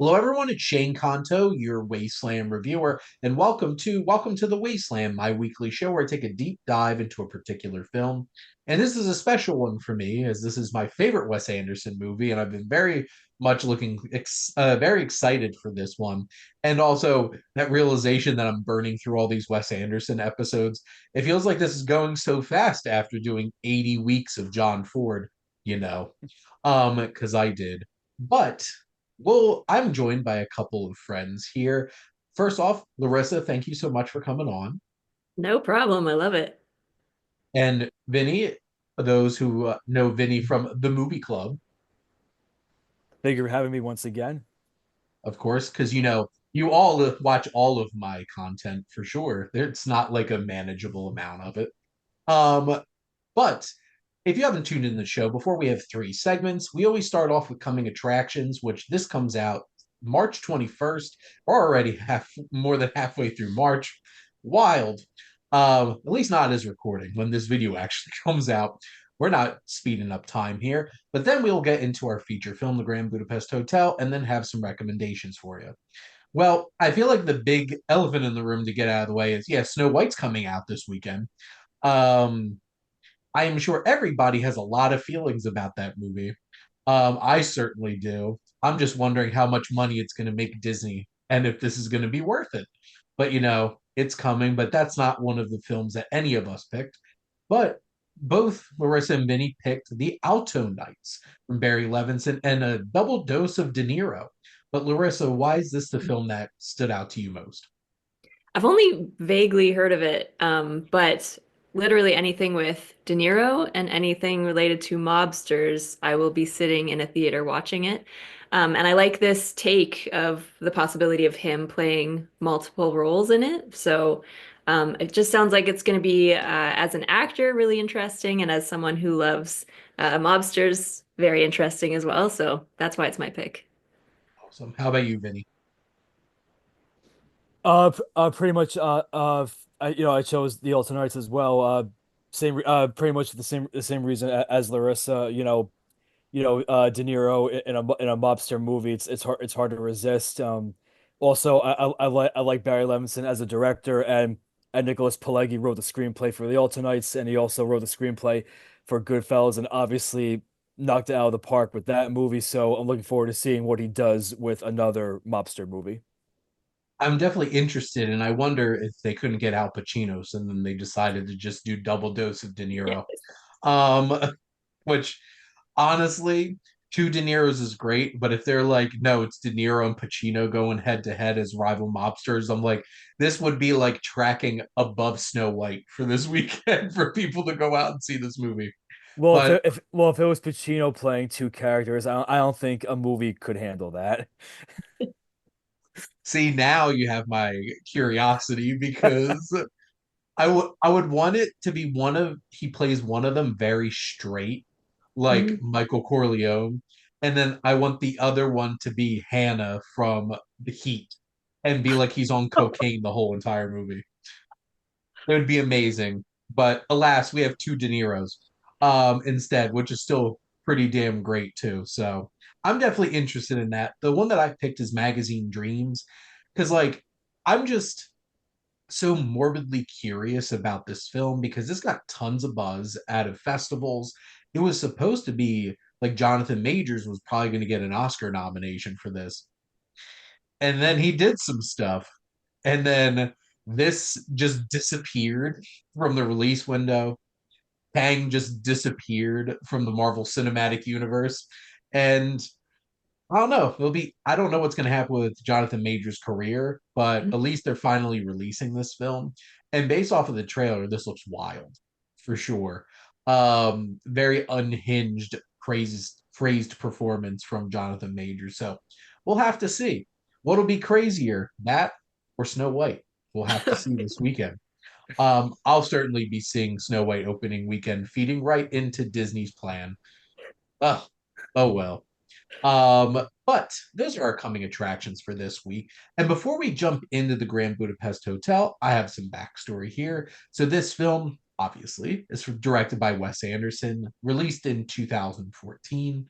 Hello, everyone. It's Shane Kanto, your Wasteland reviewer, and welcome to the Wasteland, my weekly show where I take a deep dive into a particular film. And this is a special one for me, as this is my favorite Wes Anderson movie, and I've been very much very excited for this one. And also that realization that I'm burning through all these Wes Anderson episodes. It feels like this is going so fast after doing 80 weeks of John Ford, you know, because I did. But well, I'm joined by a couple of friends here. First off, Larissa, thank you so much for coming on. No problem. I love it. And Vinny, those who know Vinny from the movie club, Thank you for having me once again. of course, because you all watch all of my content for sure. It's not like a manageable amount of it. But if you haven't tuned in the show before, we have three segments. We always start off with coming attractions, which this comes out March 21st. We're already more than halfway through March. Wild. At least not as recording when this video actually comes out. We're not speeding up time here. But then we'll get into our feature film, The Grand Budapest Hotel, and then have some recommendations for you. Well, I feel like the big elephant in the room to get out of the way is, yeah, Snow White's coming out this weekend. Um, I am sure everybody has a lot of feelings about that movie. I certainly do. I'm just wondering how much money it's going to make Disney and if this is going to be worth it. But it's coming, but that's not one of the films that any of us picked. But both Larissa and Vinny picked The Alto Knights from Barry Levinson and a double dose of De Niro. But Larissa, why is this the film that stood out to you most? I've only vaguely heard of it, but literally anything with De Niro and anything related to mobsters, I will be sitting in a theater watching it. And I like this take of the possibility of him playing multiple roles in it. So it just sounds like it's going to be, as an actor, really interesting, and as someone who loves mobsters, very interesting as well. So that's why it's my pick. Awesome. How about you, Vinny? Pretty much. I chose the Alto Knights as well. Pretty much the same reason as Larissa. De Niro in a mobster movie. It's hard to resist. Also, I like Barry Levinson as a director, and Nicholas Pileggi wrote the screenplay for the Alto Knights, and he also wrote the screenplay for Goodfellas, and obviously knocked it out of the park with that movie. So I'm looking forward to seeing what he does with another mobster movie. I'm definitely interested, and I wonder if they couldn't get Al Pacino, so then they decided to just do double dose of De Niro. Um, which honestly, two De Niros is great, but if they're like, no, it's De Niro and Pacino going head to head as rival mobsters, I'm like, this would be like tracking above Snow White for this weekend for people to go out and see this movie. Well, But if it was Pacino playing two characters, I don't think a movie could handle that. see, now you have my curiosity because I would want it to be one of he plays one of them very straight, like Mhm. Michael Corleone, and then I want the other one to be Hannah from The Heat and be like he's on cocaine the whole entire movie. It would be amazing. But alas, we have two De Niros instead, which is still pretty damn great too. So I'm definitely interested in that. The one that I picked is Magazine Dreams, because like I'm just so morbidly curious about this film because this got tons of buzz out of festivals. It was supposed to be like Jonathan Majors was probably going to get an Oscar nomination for this. And then he did some stuff. And then this just disappeared from the release window. Kang just disappeared from the Marvel Cinematic Universe. And I don't know. I don't know what's going to happen with Jonathan Major's career, but at least they're finally releasing this film. And based off of the trailer, this looks wild for sure. Very unhinged, phrased performance from Jonathan Major. So we'll have to see. What'll be crazier, that or Snow White? We'll have to see this weekend. I'll certainly be seeing Snow White opening weekend, feeding right into Disney's plan. Oh, oh well. But those are our coming attractions for this week. And before we jump into the Grand Budapest Hotel, I have some backstory here. So this film, obviously, is directed by Wes Anderson, released in 2014.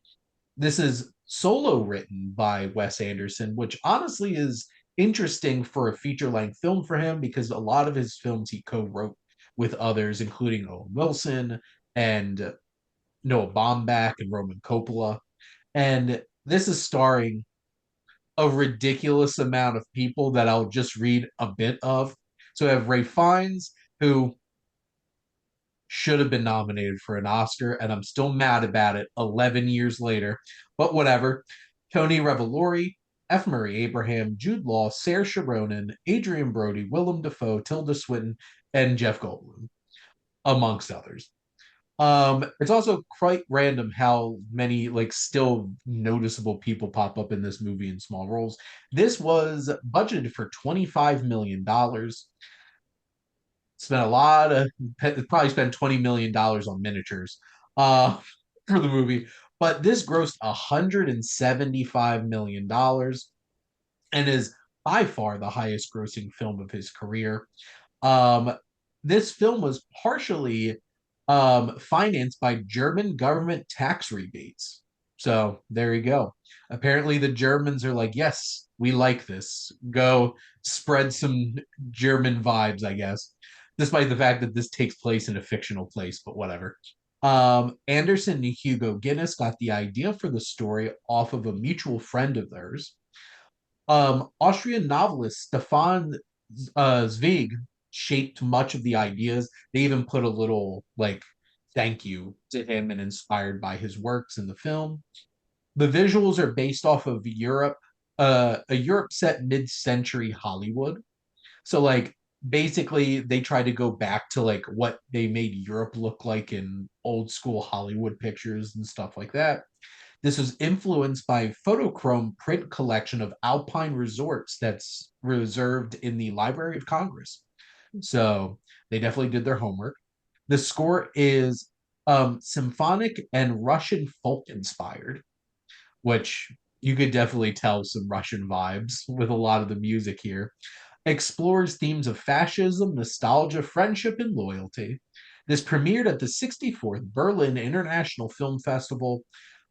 this is solo written by Wes Anderson, which honestly is interesting for a feature length film for him because a lot of his films he co wrote with others, including Owen Wilson and Noah Baumbach and Roman Coppola. And this is starring a ridiculous amount of people that I'll just read a bit of. So I have Ray Fiennes, who should have been nominated for an Oscar, and I'm still mad about it 11 years later, but whatever. Tony Revolori, F. Murray Abraham, Jude Law, Saoirse Ronan, Adrian Brody, Willem Dafoe, Tilda Swinton, and Jeff Goldblum, amongst others. It's also quite random how many like still noticeable people pop up in this movie in small roles. This was budgeted for $25 million. Spent a lot of probably spent $20 million on miniatures uh for the movie, but this grossed $175 million and is by far the highest grossing film of his career. um this film was partially financed by German government tax rebates. So there you go. Apparently, the Germans are like, yes, we like this. Go spread some German vibes, I guess, despite the fact that this takes place in a fictional place, but whatever. Anderson and Hugo Guinness got the idea for the story off of a mutual friend of theirs. Austrian novelist Stefan Zweig shaped much of the ideas. They even put a little like thank you to him and inspired by his works in the film. The visuals are based off of a Europe set mid-century Hollywood. So like basically they try to go back to like what they made Europe look like in old school Hollywood pictures and stuff like that. This was influenced by photochrome print collection of alpine resorts that's reserved in the Library of Congress. So they definitely did their homework. The score is symphonic and Russian folk inspired, which you could definitely tell some Russian vibes with a lot of the music here. Explores themes of fascism, nostalgia, friendship, and loyalty. This premiered at the 64th Berlin International Film Festival.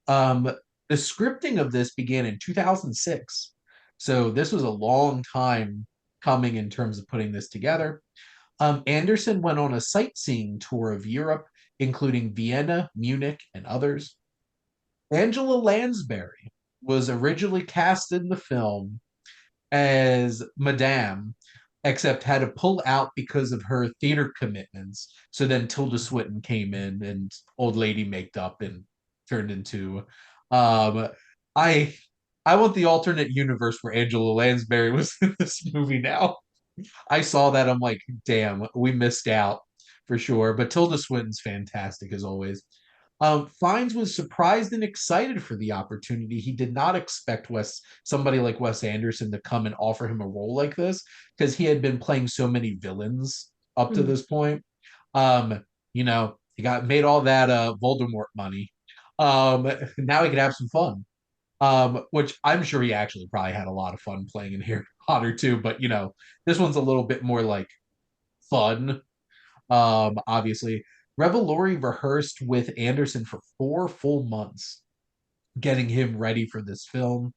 um, the scripting of this began in 2006. So this was a long time coming in terms of putting this together. Anderson went on a sightseeing tour of Europe, including Vienna, Munich, and others. Angela Lansbury was originally cast in the film as Madame, except had to pull out because of her theater commitments. So then Tilda Swinton came in and old lady maked up and turned into um I I want the alternate universe where Angela Lansbury was in this movie now. I saw that. I'm like, damn, we missed out for sure. But Tilda Swinton's fantastic as always. Fiennes was surprised and excited for the opportunity. He did not expect somebody like Wes Anderson to come and offer him a role like this because he had been playing so many villains up to Mm. this point. Um, he got made all that Voldemort money. Now he could have some fun. Which I'm sure he actually probably had a lot of fun playing in Harry Potter too, but this one's a little bit more like fun. Obviously. Revelori rehearsed with Anderson for 4 full months, getting him ready for this film.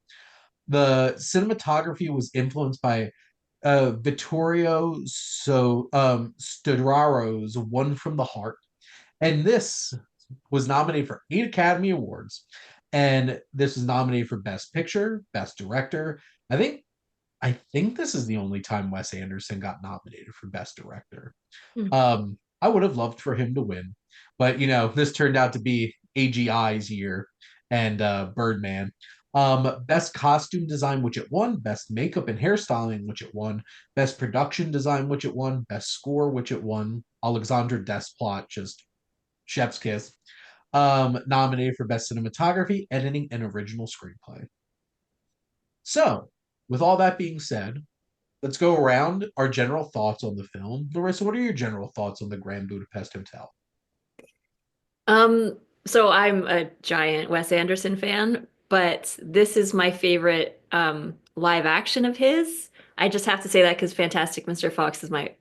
The cinematography was influenced by Vittorio Storaro's One from the Heart, and this was nominated for 8 Academy Awards. And this was nominated for Best Picture, Best Director. I think I think this is the only time Wes Anderson got nominated for Best Director. Mm. I would have loved for him to win, but this turned out to be AGI's year and Birdman. Best costume design, which it won. Best makeup and hairstyling, which it won. Best production design, which it won. Best score, which it won. Alexandre Desplat, just chef's kiss. Nominated for best cinematography, editing, and original screenplay. So, with all that being said, let's go around our general thoughts on the film. Larissa, what are your general thoughts on the Grand Budapest Hotel? Um, so I'm a giant Wes Anderson fan, but this is my favorite live action of his. I just have to say that because Fantastic Mr. Fox is my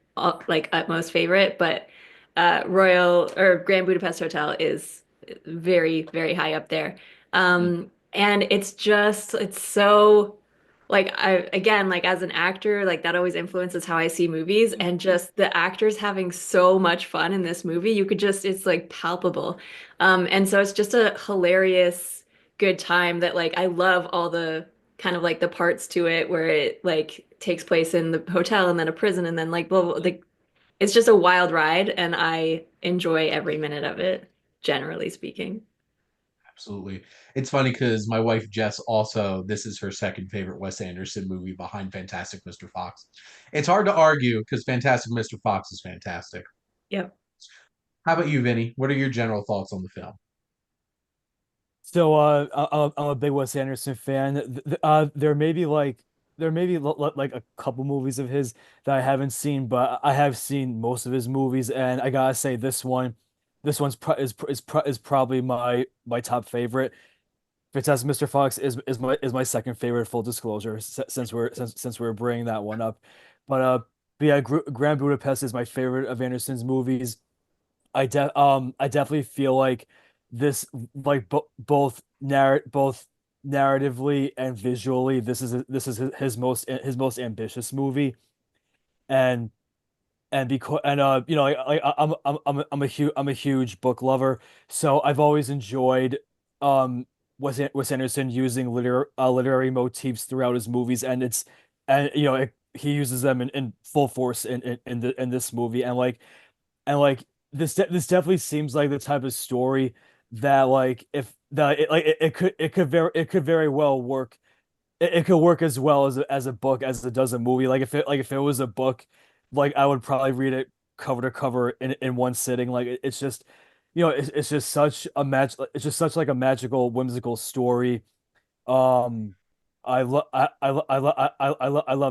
like utmost favorite, but Royal or Grand Budapest Hotel is very, very high up there. And it's so like I again like as an actor like that always influences how I see movies and just the actors having so much fun in this movie you could just it's like palpable. And so it's just a hilarious good time that like I love all the kind of like the parts to it where it like takes place in the hotel and then a prison and then like blah, blah, like it's just a wild ride and I enjoy every minute of it, generally speaking. Absolutely. It's funny because my wife Jess also, this is her second favorite Wes Anderson movie behind Fantastic Mr. Fox. It's hard to argue because Fantastic Mr. Fox is fantastic. Yep. How about you, Vinny? What are your general thoughts on the film? So I'm a big Wes Anderson fan. There may be like a couple movies of his that I haven't seen, but I have seen most of his movies, and I gotta say this one's is probably my top favorite. Fantastic Mr. Fox is my second favorite. Full disclosure, since we're bringing that one up, but yeah, Grand Budapest is my favorite of Anderson's movies. I definitely feel like this like both narratively and visually this is his most ambitious movie and because and you know I'm a huge book lover, so I've always enjoyed um Wes Anderson using literary motifs throughout his movies, and it's and you know he uses them in full force in this movie, and like this definitely seems like the type of story that like if that it, like it could very well work. It could work as well as a book as it does a movie. Like if it was a book, like I would probably read it cover to cover in one sitting. Like it's just, you know, it's just such a it's just such like a magical, whimsical story. I love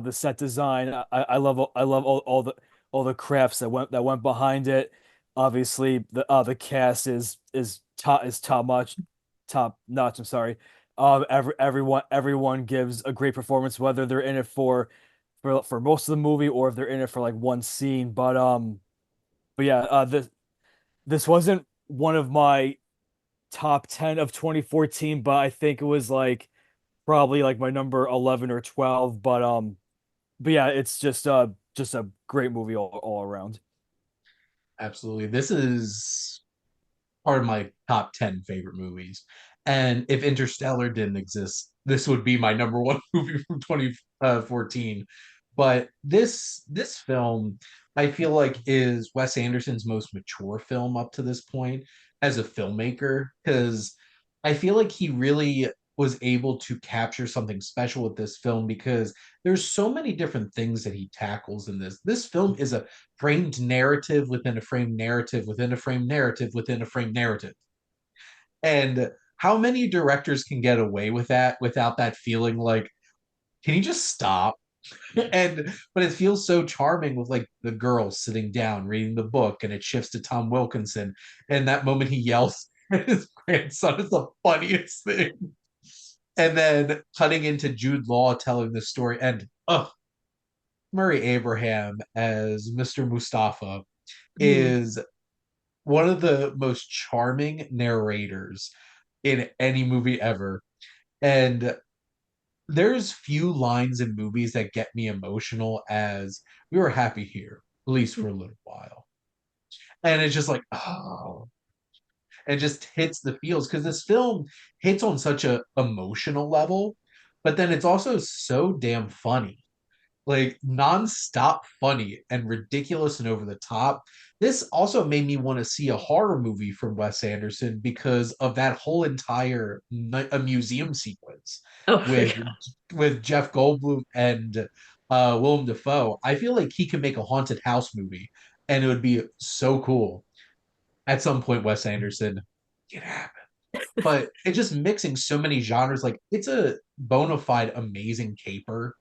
the set design. I love all the crafts that went behind it. Obviously, the cast is top notch. I'm sorry. Everyone gives a great performance, whether they're in it for most of the movie or if they're in it for like one scene. But yeah, this wasn't one of my top 10 of 2014, but I think it was like probably like my number 11 or 12. But yeah, it's just a great movie all around. Absolutely. This is part of my top 10 favorite movies. And if Interstellar didn't exist, this would be my number one movie from 2014. But this film, I feel like, is Wes Anderson's most mature film up to this point as a filmmaker, because I feel like he really was able to capture something special with this film because there's so many different things that he tackles in this. This film is a framed narrative within a framed narrative within a framed narrative within a framed narrative. And how many directors can get away with that without that feeling like, can you just stop? And but it feels so charming with like the girl sitting down reading the book and it shifts to Tom Wilkinson. And that moment he yells at his grandson is the funniest thing. And then cutting into Jude Law telling the story and Murray Abraham as Mr. Mustafa Mhm. is one of the most charming narrators in any movie ever. And there's few lines in movies that get me emotional as we were happy here, at least for a little while. And it's just like, oh, it just hits the feels because this film hits on such a emotional level, but then it's also so damn funny, like nonstop funny and ridiculous and over the top. This also made me want to see a horror movie from Wes Anderson because of that whole entire a museum sequence Oh with yeah. Jeff Goldblum and Willem Dafoe. I feel like he could make a haunted house movie, and it would be so cool. At some point, Wes Anderson, it happened. But it's just mixing so many genres. Like it's a bona fide amazing caper.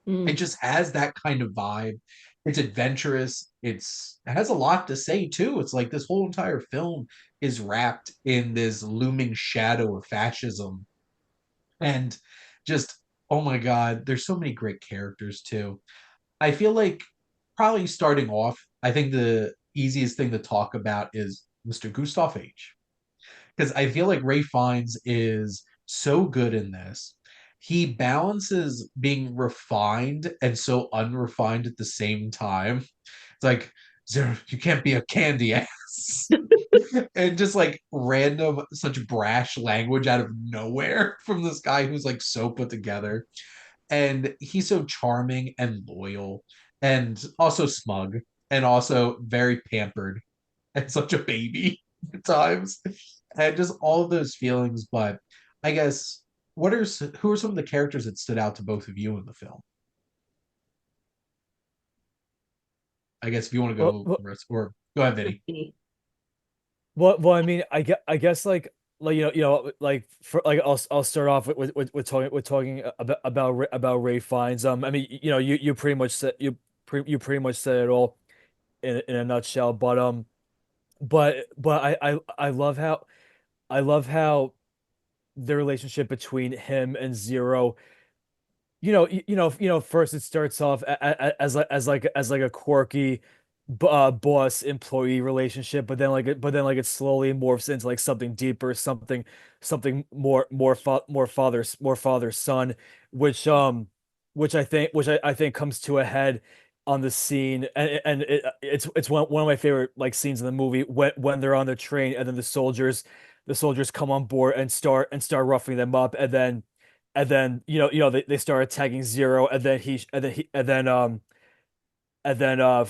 It Mm. just has that kind of vibe. It's adventurous. It has a lot to say too. It's like this whole entire film is wrapped in this looming shadow of fascism. And just, oh my God, there's so many great characters too. I feel like probably starting off, I think the easiest thing to talk about is Mr. Gustav H. Because I feel like Ray Fiennes is so good in this. He balances being refined and so unrefined at the same time. It's like, Zero, you can't be a candy ass. And just like random, such brash language out of nowhere from this guy who's like so put together. And he's so charming and loyal and also smug and also very pampered and such a baby at times. And just all of those feelings. But I guess who are some of the characters that stood out to both of you in the film? I guess if you want to Well, go, well, or go ahead, Vinny. I mean, I guess like for like I'll start off with talking about Ray Fiennes. I mean, you pretty much said you pretty much said it all in a nutshell. But I love how the relationship between him and Zero, first it starts off as like a quirky boss employee relationship, but then it slowly morphs into like something deeper, something more father son, which I think comes to a head on the scene, and it's one of my favorite like scenes in the movie when they're on the train and then the soldiers come on board and start roughing them up, and then they start attacking Zero, and then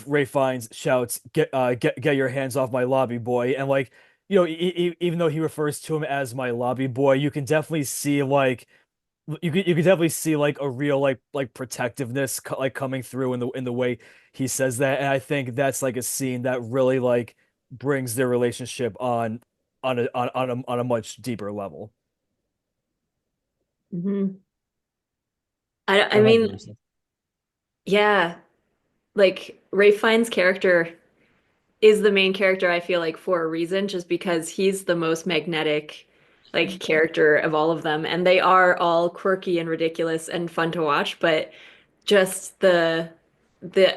Ray Fiennes shouts, get your hands off my lobby boy," and like even though he refers to him as my lobby boy, you can definitely see like a real like protectiveness like coming through in the way he says that, and I think that's like a scene that really like brings their relationship on a much deeper level. Mhm. I Go ahead, mean, Larissa. yeah, like Ray Fiennes' character is the main character I feel like for a reason, just because he's the most magnetic like character of all of them, and they are all quirky and ridiculous and fun to watch, but just the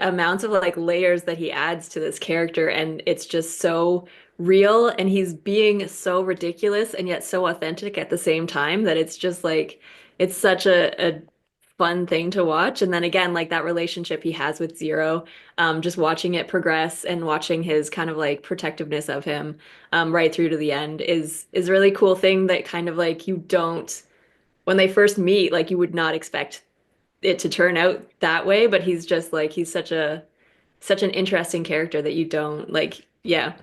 amounts of like layers that he adds to this character, and it's just so real, and he's being so ridiculous and yet so authentic at the same time that it's just like it's such a fun thing to watch. And then again, like that relationship he has with Zero, just watching it progress and watching his kind of like protectiveness of him, right through to the end is a really cool thing that kind of like you don't when they first meet, like you would not expect it to turn out that way, but he's just like he's such an interesting character that you don't like, yeah.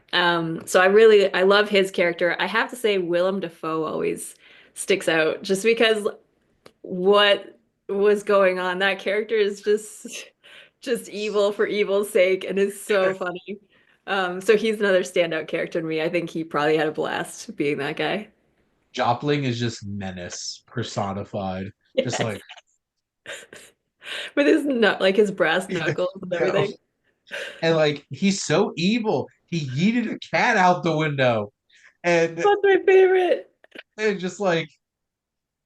So I love his character. I have to say Willem Dafoe always sticks out just because what was going on. That character is just evil for evil's sake and is so funny. So he's another standout character to me. I think he probably had a blast being that guy. Jopling is just menace personified. Just Yes. like, With his nut like his brass you knuckles and know, everything. and like he's so evil. He yeeted a cat out the window, and That's my favorite. and just like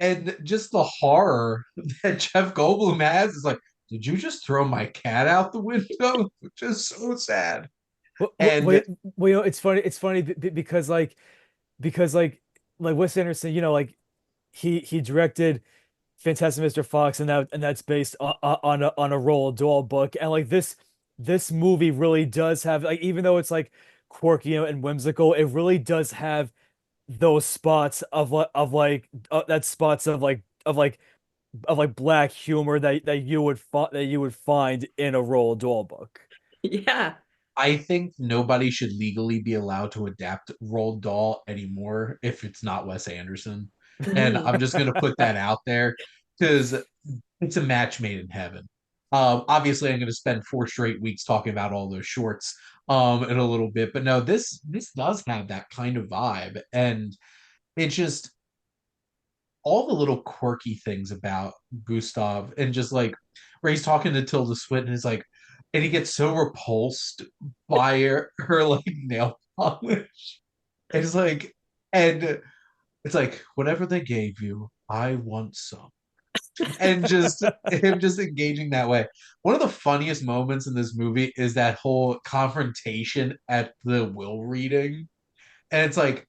and just the horror that Jeff Goldblum has is like, did you just throw my cat out the window? Which is so sad. And It's funny. It's funny because Wes Anderson, he directed Fantastic Mr. Fox, and that's based on a Roald Dahl book, and like this movie really does have like, even though it's like quirky and whimsical, it really does have those spots that spots of like black humor that you would find in a Roald Dahl book. Yeah. I think nobody should legally be allowed to adapt Roald Dahl anymore if it's not Wes Anderson. And Mhm. I'm just gonna put that out there because it's a match made in heaven. Obviously, I'm going to spend 4 straight weeks talking about all those shorts in a little bit, but no, this does have that kind of vibe, and it's just all the little quirky things about Gustav, and just like where he's talking to Tilda Swinton, is like, and he gets so repulsed by her like nail polish. It's like, and it's like, whatever they gave you, I want some, and just him just engaging that way. One of the funniest moments in this movie is that whole confrontation at the will reading, and it's like,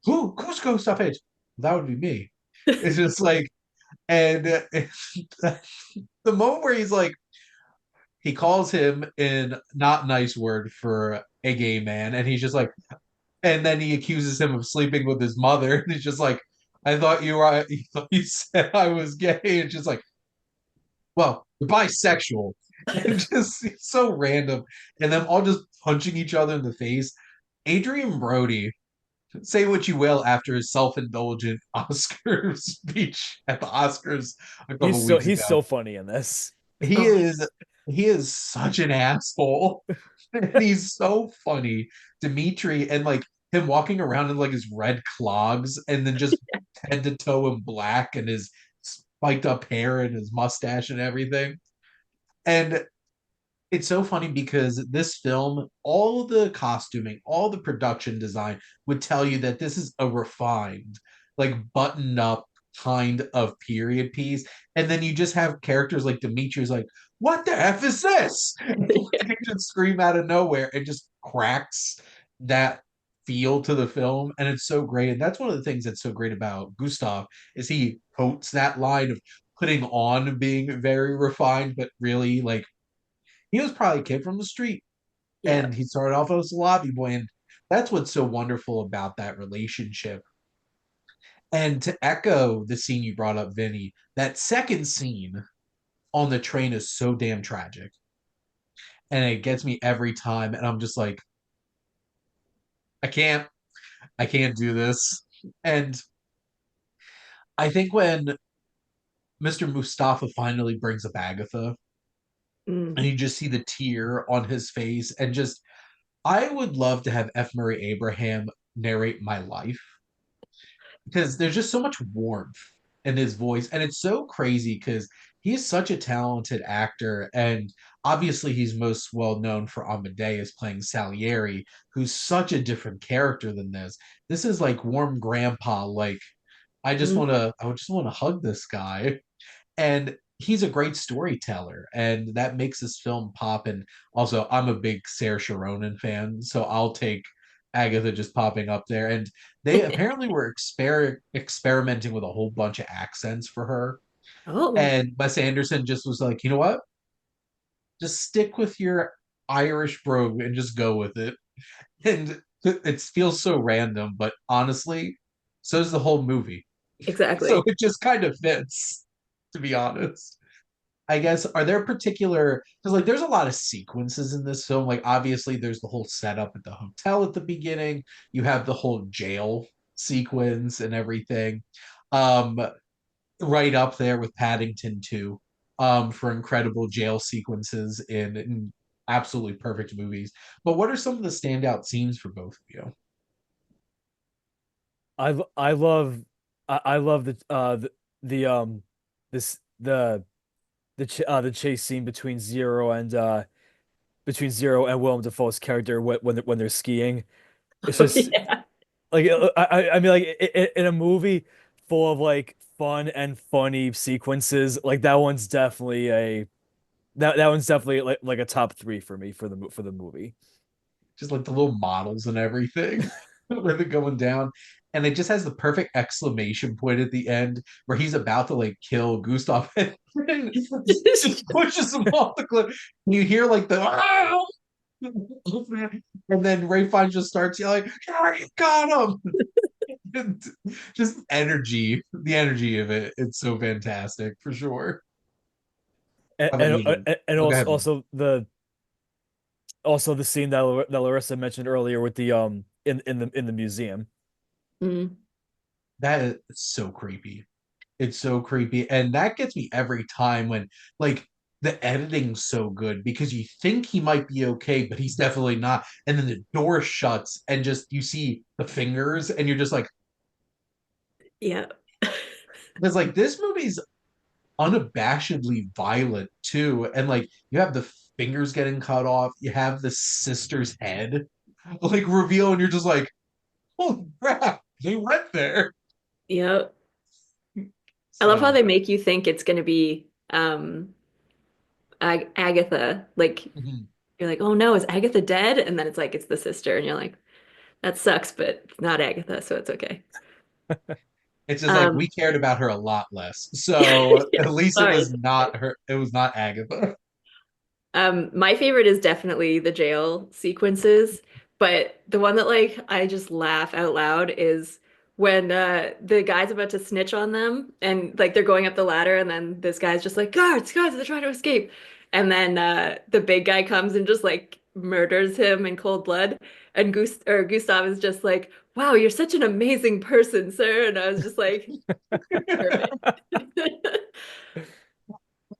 who's Gustav H? That would be me. It's just like, and the moment where he's like, he calls him in not nice word for a gay man, and he's just like, and then he accuses him of sleeping with his mother, and he's just like, I thought you said I was gay, and just like, well, you're bisexual, and just it's so random, and them all just punching each other in the face. Adrian Brody, say what you will, after his self-indulgent Oscar speech at the Oscars a couple weeks He's ago, so funny in this. he Oh, is he is such an asshole. And he's so funny. Dimitri, and like him walking around in like his red clogs and then just head to toe in black and his spiked up hair and his mustache and everything. And it's so funny because this film, all the costuming, all the production design would tell you that this is a refined, like buttoned up kind of period piece. And then you just have characters like Dimitri's like, what the F is this? yeah. They just scream out of nowhere. It just cracks that feel to the film. And it's so great. And that's one of the things that's so great about Gustav is he quotes that line of putting on being very refined, but really like he was probably a kid from the street Yeah. and he started off as a lobby boy. And that's what's so wonderful about that relationship. And to echo the scene you brought up, Vinny, that second scene on the train is so damn tragic. And it gets me every time. And I'm just like, I can't, I can't do this. And I think when Mr. Mustafa finally brings up Agatha and Mm. you just see the tear on his face and just I would love to have F. Murray Abraham narrate my life because there's just so much warmth in his voice. And it's so crazy because he's such a talented actor. And obviously, he's most well known for Amadeus playing Salieri, who's such a different character than this. This is like warm grandpa, like, Mm. I would just want to hug this guy. And he's a great storyteller, and that makes this film pop. And also, I'm a big Saoirse Ronan fan, so I'll take Agatha just popping up there. And they apparently were experimenting with a whole bunch of accents for her. Oh, And Wes Anderson just was like, you know what? Just stick with your Irish brogue and just go with it. And it feels so random, but honestly, so is the whole movie. So exactly. it just kind of fits, to be honest. I guess are there particular because like there's a lot of sequences in this film. Like obviously there's the whole setup at the hotel at the beginning. You have the whole jail sequence and everything. Um, right up there with Paddington 2 for incredible jail sequences in absolutely perfect movies. But what are some of the standout scenes for both of you? I love I love the this the chase scene between Zero and Willem Dafoe's character when they're skiing. It's Oh, just yeah. like I mean like in a movie full of like fun and funny sequences, like that one's definitely like a top three for me for the movie. Just like the little models and everything where they're going down. And it just has the perfect exclamation point at the end where he's about to like kill Gustav and just pushes him off the cliff. And you hear like the "Ah!" and then Ray Fiennes just starts yelling, "Yeah, you got him!" And just energy, the energy of it. It's so fantastic for sure. And How about you? and Oh, go ahead. also the scene that Larissa mentioned earlier with the in the museum. Mm. That is so creepy. It's so creepy. And that gets me every time when like the editing's so good because you think he might be okay, but he's definitely not. And then the door shuts and just you see the fingers and you're just like, Yeah. because like this movie's unabashedly violent too. And like you have the fingers getting cut off, you have the sister's head like reveal, and you're just like, oh crap, they went there. Yeah. I love how So they make you think it's going to be Agatha. Like mhm. you're like, "Oh no, is Agatha dead?" And then it's like it's the sister and you're like, "That sucks, but it's not Agatha, so it's okay." It's just like we Um, cared about her a lot less. So yeah, at least it sorry. was not her. It was not Agatha. My favorite is definitely the jail sequences, but the one that like I just laugh out loud is when the guy's about to snitch on them and like they're going up the ladder and then this guy's just like, guards, guards, they're trying to escape. And then the big guy comes and just like murders him in cold blood. And Gustav is just like, wow, you're such an amazing person, sir. And I was just like, perfect.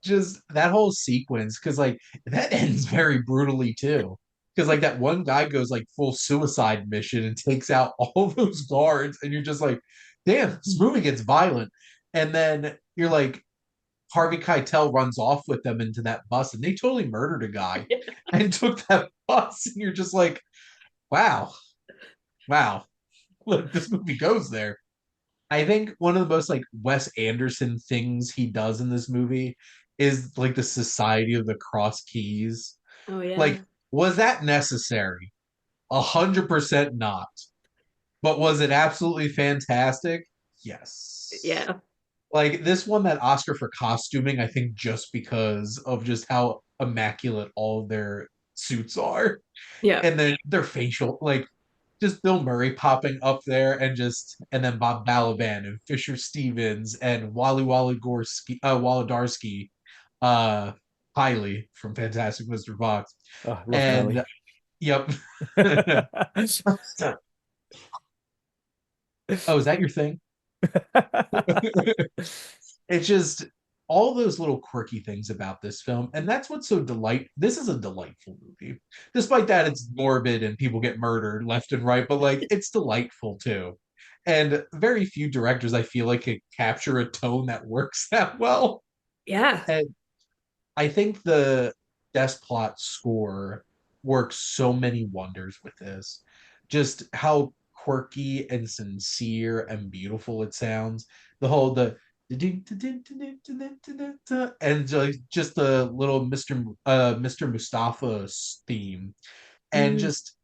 Just that whole sequence, because like that ends very brutally too. Because like that one guy goes like full suicide mission and takes out all those guards, and you're just like, damn, this movie gets violent. And then you're like, Harvey Keitel runs off with them into that bus, and they totally murdered a guy and took that bus, and you're just like, wow, wow, look, this movie goes there. I think one of the most like Wes Anderson things he does in this movie is like the Society of the Cross Keys. Oh Like, yeah. was that necessary? 100% not. But was it absolutely fantastic? Yes. Yeah. Like this won that Oscar for costuming, I think, just because of just how immaculate all of their suits are, Yeah. and then their facial, like just Bill Murray popping up there, and then Bob Balaban and Fisher Stevens and Wolodarsky, uh, Hiley from Fantastic Mr. Fox, Oh, love and Kylie. yep. Oh, is that your thing? It's just all those little quirky things about this film, and that's what's so this is a delightful movie, despite that it's morbid and people get murdered left and right, but like it's delightful too. And very few directors I feel like can capture a tone that works that well. Yeah. And I think the Desplot score works so many wonders with this. Just how quirky and sincere and beautiful it sounds. The whole the and just the little Mr. Mustafa's theme, and Mm, just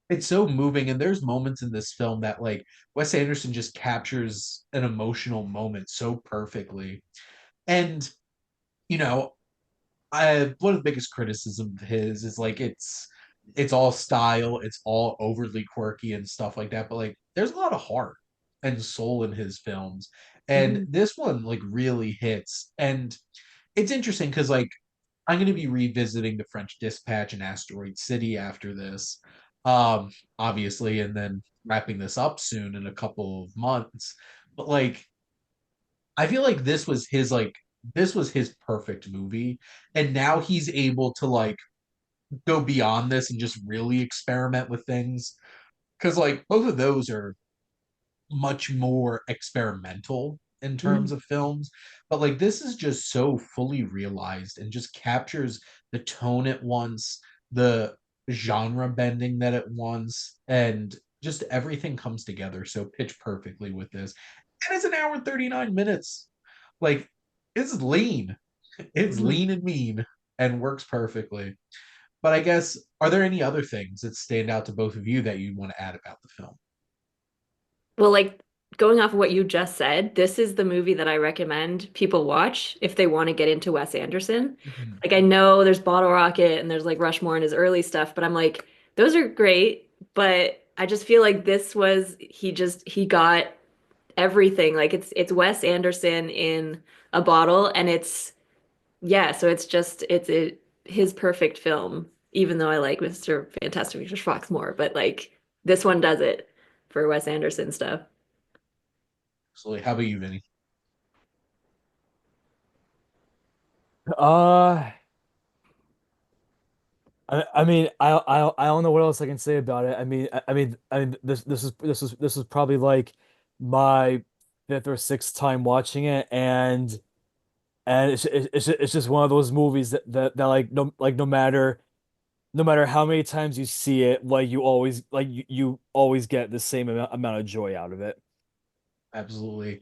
it's so moving. And there's moments in this film that like Wes Anderson just captures an emotional moment so perfectly. And you know, one of the biggest criticisms of his is like it's all style, it's all overly quirky and stuff like that, but like there's a lot of heart and soul in his films. And mhm, this one like really hits. And it's interesting because like I'm going to be revisiting the French Dispatch and Asteroid City after this, obviously, and then wrapping this up soon in a couple of months. But like I feel like this was his perfect movie, and now he's able to like go beyond this and just really experiment with things, because like both of those are much more experimental in mhm, terms of films, but like this is just so fully realized and just captures the tone at once, the genre bending that it wants, and just everything comes together so pitch perfectly with this. And it's an hour and 39 minutes. Like it's lean. It's mhm. lean and mean and works perfectly. But I guess, are there any other things that stand out to both of you that you want to add about the film? Well, like going off of what you just said, this is the movie that I recommend people watch if they want to get into Wes Anderson. Mhm. Like I know there's Bottle Rocket and there's like Rushmore and his early stuff, but I'm like, those are great, but I just feel like this was he got everything. Like it's Wes Anderson in a bottle and it's yeah, so it's just his perfect film, even though I like Mr. Fantastic Mr. Fox more, but like this one does it for Wes Anderson stuff. So, how about you, Vinny? uh I mean, I don't know what else I can say about it. I mean, this is probably like my fifth or sixth time watching it, and it's just one of those movies that like no matter how many times you see it, like you always get the same amount of joy out of it. Absolutely.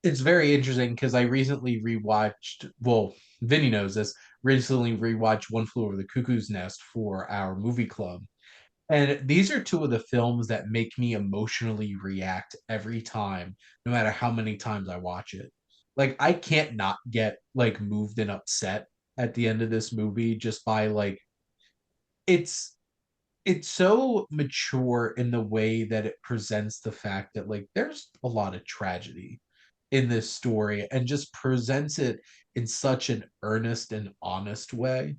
It's very interesting because I recently rewatched, well, Vinny knows this, recently rewatched One Flew Over the Cuckoo's Nest for our movie club. And these are two of the films that make me emotionally react every time, no matter how many times I watch it. Like I can't not get like moved and upset at the end of this movie just by like it's it's so mature in the way that it presents the fact that like there's a lot of tragedy in this story and just presents it in such an earnest and honest way.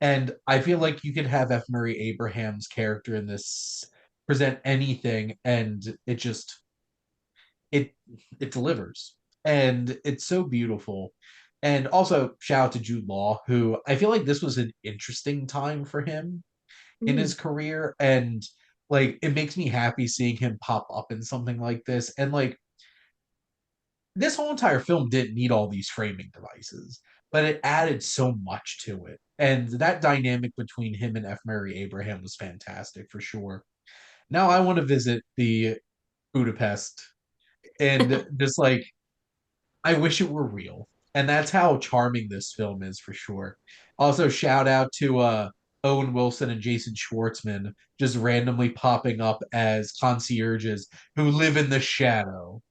And I feel like you could have F. Murray Abraham's character in this present anything and it it delivers. And it's so beautiful. And also shout out to Jude Law, who I feel like this was an interesting time for him in Mm. his career. And like it makes me happy seeing him pop up in something like this. And like this whole entire film didn't need all these framing devices, but it added so much to it. And that dynamic between him and F. Murray Abraham was fantastic for sure. Now I want to visit the Budapest and just like I wish it were real. And that's how charming this film is for sure. Also, shout out to Owen Wilson and Jason Schwartzman just randomly popping up as concierges who live in the shadow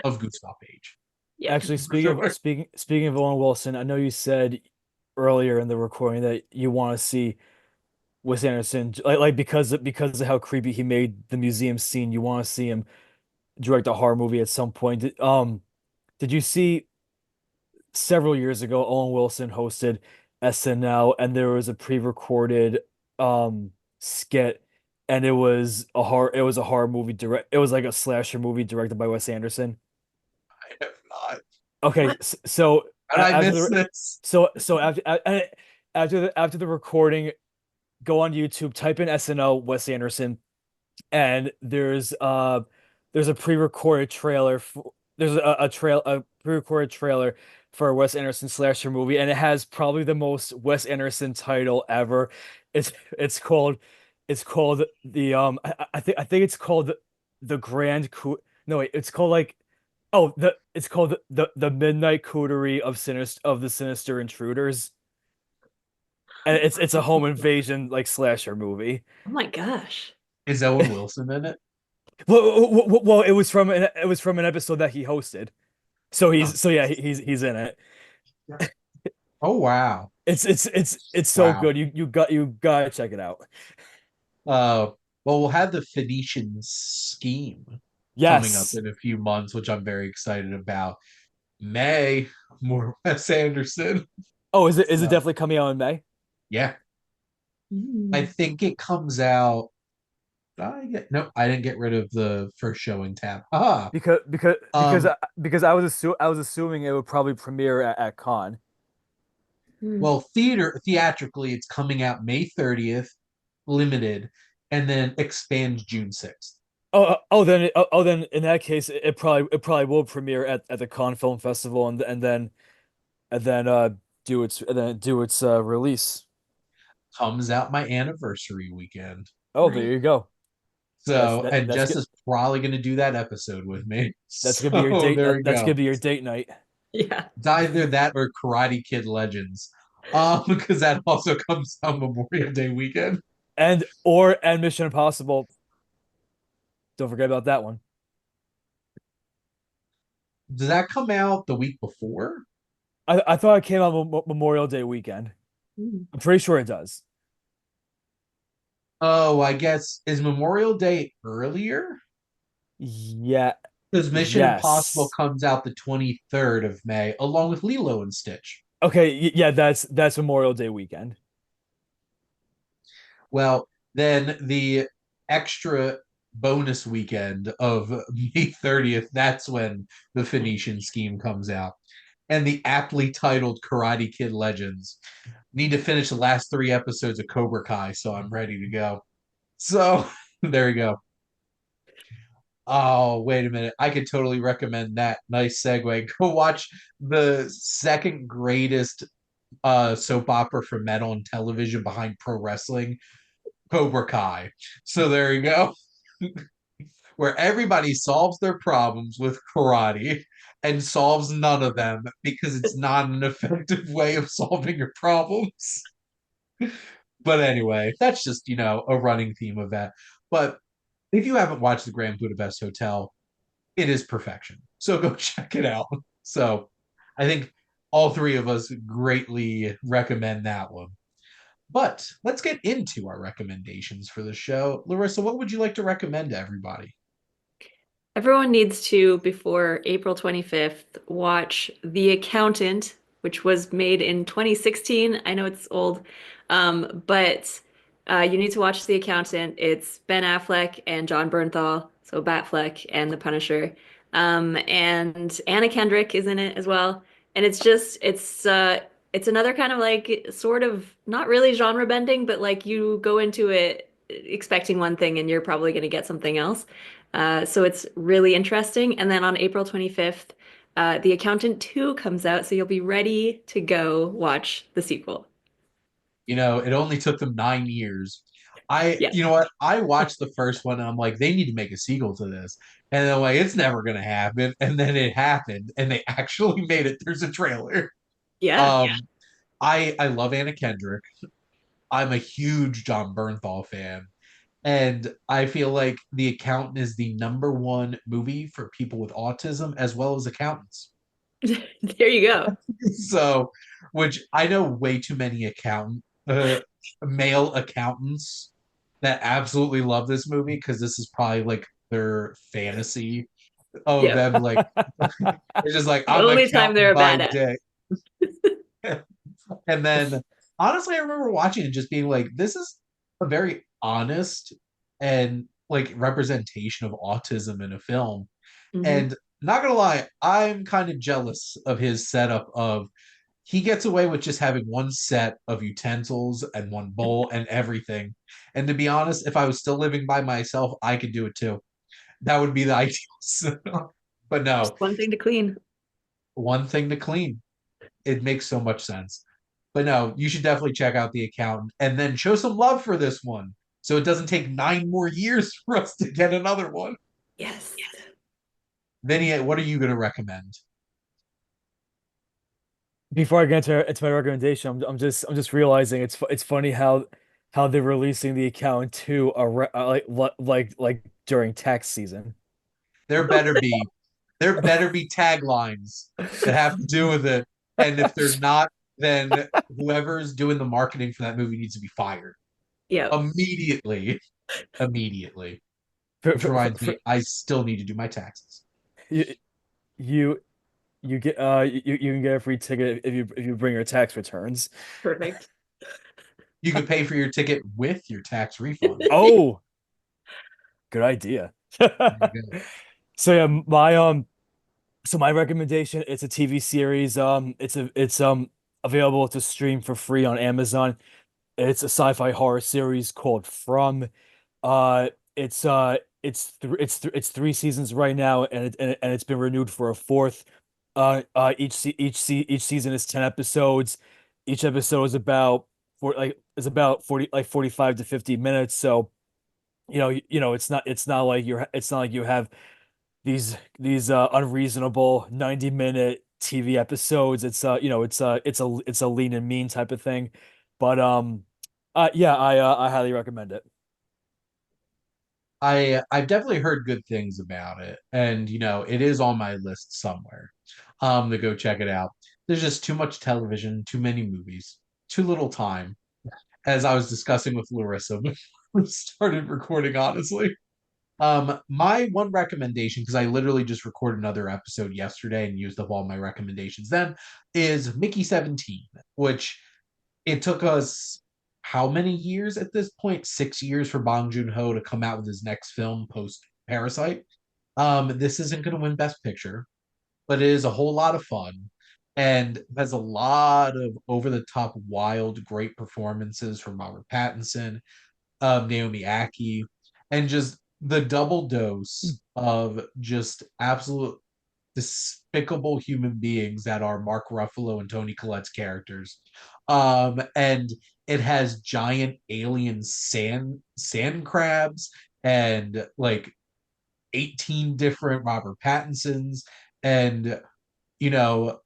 of Gustav Page. Yeah. Actually, For sure. speaking of Owen Wilson, I know you said earlier in the recording that you want to see Wes Anderson, because of how creepy he made the museum scene. You want to see him direct a horror movie at some point. Did you see several years ago Owen Wilson hosted SNL and there was a pre-recorded skit, and it was a horror movie direct it was like a slasher movie directed by Wes Anderson. I have not. Okay, What? so And I after miss the this. after the recording, go on YouTube, type in SNL Wes Anderson, and there's a pre-recorded trailer for a pre-recorded trailer for a Wes Anderson slasher movie, and it has probably the most Wes Anderson title ever. It's called I think it's called the Grand Coup. No, wait, it's called like oh the it's called the Midnight Cootery of the Sinister Intruders, and it's a home invasion like slasher movie. Oh my gosh. Is Owen Wilson in it? Well, it was from an episode that he hosted. Oh, Yeah, he's in it. oh wow. It's so Wow. good. You gotta check it out. Uh, well, we'll have the Phoenician scheme coming up Yes. in a few months, which I'm very excited about. May, more Wes Anderson. Oh, is it So, definitely coming out in May? yeah, I Mm. think it comes out. No, I didn't get rid of the first showing tab. Ah, um, Because I was assuming it would probably premiere at Con. Mm. well, theatrically, it's coming out May 30th, limited, and then expands June 6th. Then in that case it probably will premiere at the Con Film Festival, and then do its release. Comes out my anniversary weekend. Oh, there Nice. you go. So, and That's Jess good. is probally going to do that episode with me. That's gonna be your So there we that's go. gonna be your date night. Yeah. It's either that or Karate Kid Legends. Because that also comes on Memorial Day weekend. And Mission Impossible. Don't forget about that one. Does that come out the week before? I thought it came out Memorial Day weekend. Mm. I'm pretty sure it does. Oh, I guess is Memorial Day earlier? Yeah, Because Mission Impossible yes. comes out the 23rd of May, along with Lilo and Stitch. Okay, yeah, that's Memorial Day weekend. Well, then the extra bonus weekend of May 30th, that's when the Phoenician scheme comes out. And the aptly titled Karate Kid Legends. Need to finish the last three episodes of Cobra Kai, so I'm ready to go. So there you go. Oh, wait a minute. I could totally recommend that. Nice segue. Go watch the second greatest soap opera for metal and television behind pro wrestling, Cobra Kai. So there you go. Where everybody solves their problems with karate and solves none of them because it's not an effective way of solving your problems. But anyway, that's just, a running theme of that. But if you haven't watched the Grand Budapest Hotel, it is perfection. So go check it out. So I think all three of us greatly recommend that one. But let's get into our recommendations for the show. Larissa, what would you like to recommend to everybody? Everyone needs to, before April 25th, watch The Accountant, which was made in 2016. I know it's old, but you need to watch The Accountant. It's Ben Affleck and John Bernthal, so Batfleck and The Punisher. And Anna Kendrick is in it as well. And it's another kind of like sort of not really genre bending, but like you go into it expecting one thing and you're probably going to get something else. So it's really interesting. And then on April 25th, The Accountant 2 comes out, so you'll be ready to go watch the sequel. It only took them 9 years. Yeah. You know what? I watched the first one and I'm like, they need to make a sequel to this. And I'm like, it's never going to happen. And then it happened and they actually made it. There's a trailer. Yeah. Um, I love Anna Kendrick. I'm a huge John Bernthal fan. And I feel like The Accountant is the number one movie for people with autism as well as accountants. There you go. So, which I know way too many male accountants that absolutely love this movie because this is probably like their fantasy of Yeah. them. Like, it's just like, The I'm an only time they're accountant a by badass. day. And then, honestly, I remember watching it just being like, this is a very honest and like representation of autism in a film. Hmm. And not gonna lie, I'm kind of jealous of his setup of he gets away with just having one set of utensils and one bowl and everything. And to be honest, if I was still living by myself, I could do it too. That would be the ideal. But Just no, one thing to clean. one thing to clean. It makes so much sense. But no, you should definitely check out The Accountant and then show some love for this one so it doesn't take 9 more years for us to get another one. Yes. Vinny, what are you going to recommend? Before I get into my recommendation, I'm just realizing it's funny how they're releasing the account to like during tax season. There better be there better be taglines that have to do with it. And if there's not, then whoever's doing the marketing for that movie needs to be fired Yeah. immediately. Immediately. For, Which for, for, reminds for, me, I still need to do my taxes. you you you can get a free ticket if you bring your tax returns. Perfect. You could pay for your ticket with your tax refund. Oh, good idea. There you go. So yeah, my recommendation, it's a TV series. It's available to stream for free on Amazon. It's a sci-fi horror series called From. It's 3 seasons right now, and it's been renewed for a fourth. Each season is 10 episodes. Each episode is about 45 to 50 minutes. So it's not like you have these unreasonable 90-minute TV episodes. It's a lean and mean type of thing. But yeah, I highly recommend it. I've definitely heard good things about it, and it is on my list somewhere. To go check it out. There's just too much television, too many movies, too little time. As I was discussing with Larissa before we started recording, honestly. My one recommendation, because I literally just recorded another episode yesterday and used up all my recommendations then, is Mickey 17, which it took us how many years at this point? 6 years for Bong Joon-ho to come out with his next film post Parasite. This isn't going to win Best Picture, but it is a whole lot of fun and has a lot of over the top, wild, great performances from Robert Pattinson, Naomi Aki, and just the double dose of just absolute despicable human beings that are Mark Ruffalo and Tony Collette's characters. And it has giant alien sand crabs and like 18 different Robert Pattinsons and you know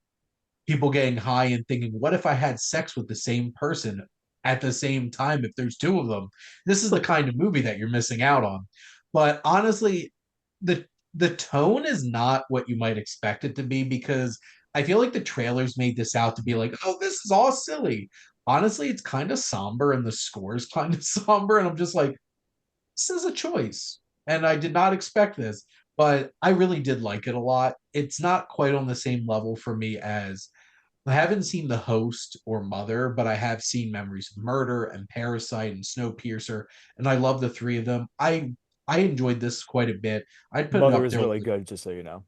people getting high and thinking, what if I had sex with the same person at the same time if there's two of them. This is the kind of movie that you're missing out on. But honestly, the the tone is not what you might expect it to be because I feel like the trailers made this out to be like, oh, this is all silly. Honestly, it's kind of somber and the score is kind of somber. And I'm just like, this is a choice. And I did not expect this, but I really did like it a lot. It's not quite on the same level for me as I haven't seen The Host or Mother, but I have seen Memories of Murder and Parasite and Snowpiercer, and I love the three of them. I enjoyed this quite a bit. I'd put it Mother up is there. really good, just so you know.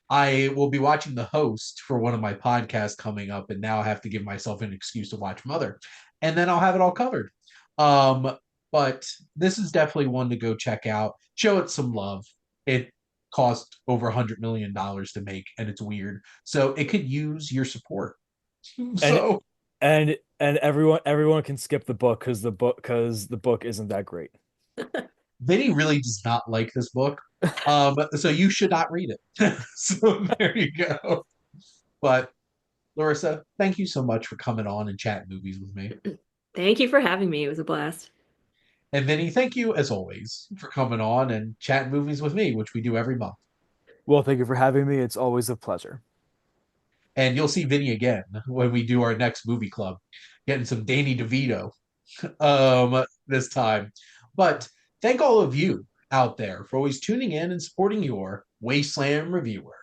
I will be watching The Host for one of my podcasts coming up, and now I have to give myself an excuse to watch Mother, and then I'll have it all covered. Um, but this is definitely one to go check out. Show it some love. It cost over $100 million to make, and it's weird, so it could use your support. And So and everyone can skip the book because the book isn't that great. Vinny really does not like this book. So you should not read it. So there you go. But Larissa, thank you so much for coming on and chatting movies with me. Thank you for having me. It was a blast. And Vinny, thank you as always for coming on and chatting movies with me, which we do every month. Well, thank you for having me. It's always a pleasure. And you'll see Vinny again when we do our next movie club, getting some Danny DeVito this time. But thank all of you out there for always tuning in and supporting your Wasteland reviewer.